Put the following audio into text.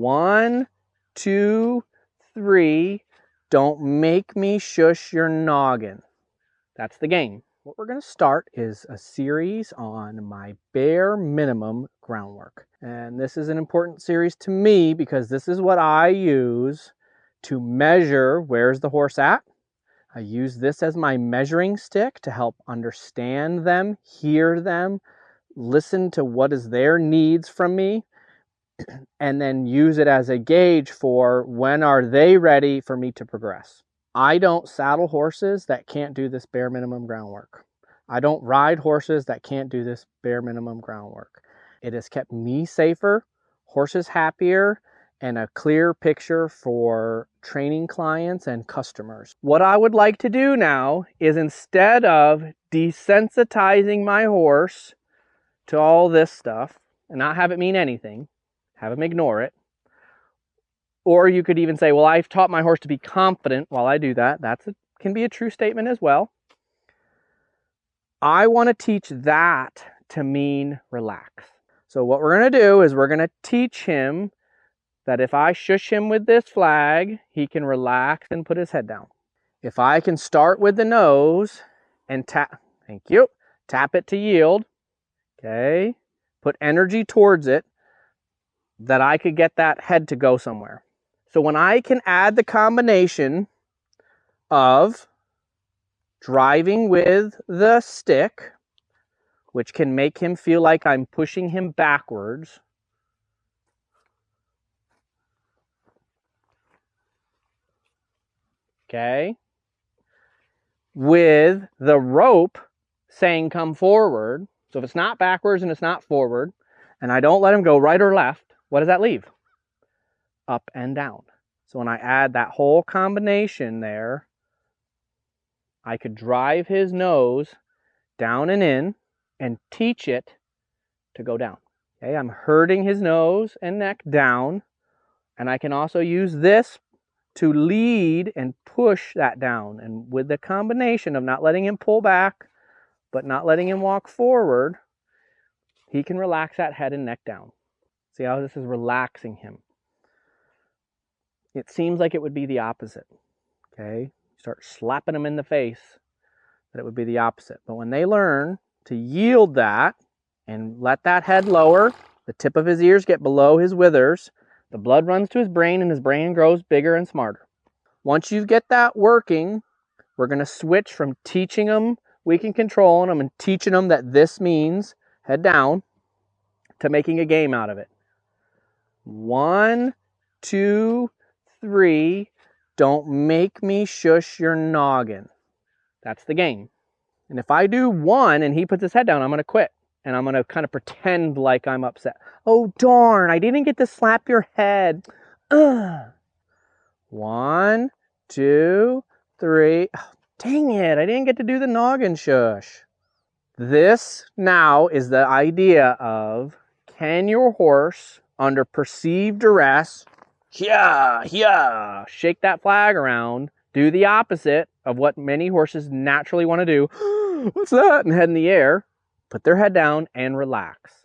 1, 2, 3. Don't make me shush your noggin. That's the game. What we're going to start is a series on my bare minimum groundwork. And this is an important series to me because this is what I use to measure where's the horse at. I use this as my measuring stick to help understand them, hear them, listen to what is their needs from me, and then use it as a gauge for when are they ready for me to progress. I don't saddle horses that can't do this bare minimum groundwork. I don't ride horses that can't do this bare minimum groundwork. It has kept me safer, horses happier, and a clear picture for training clients and customers. What I would like to do now is, instead of desensitizing my horse to all this stuff and not have it mean anything, have him ignore it. Or you could even say, well, I've taught my horse to be confident while I do that. That can be a true statement as well. I want to teach that to mean relax. So what we're going to do is we're going to teach him that if I shush him with this flag, he can relax and put his head down. If I can start with the nose and tap, thank you, tap it to yield, okay, put energy towards it, that I could get that head to go somewhere. So when I can add the combination of driving with the stick, which can make him feel like I'm pushing him backwards, okay, with the rope saying come forward. So if it's not backwards and it's not forward, and I don't let him go right or left, what does that leave? Up and down. So when I add that whole combination there, I could drive his nose down and in and teach it to go down. Okay, I'm herding his nose and neck down, and I can also use this to lead and push that down. And with the combination of not letting him pull back, but not letting him walk forward, he can relax that head and neck down. See how this is relaxing him? It seems like it would be the opposite, okay? Start slapping them in the face, that it would be the opposite. But when they learn to yield that and let that head lower, the tip of his ears get below his withers, the blood runs to his brain and his brain grows bigger and smarter. Once you get that working, we're going to switch from teaching them we can control them and teaching them that this means head down to making a game out of it. 1, 2, 3, don't make me shush your noggin. That's the game. And if I do 1 and he puts his head down, I'm going to quit. And I'm going to kind of pretend like I'm upset. Oh, darn, I didn't get to slap your head. 1, 2, 3. Oh, dang it, I didn't get to do the noggin shush. This now is the idea of, can your horse, under perceived duress, shake that flag around, do the opposite of what many horses naturally want to do. What's that? And head in the air, put their head down and relax.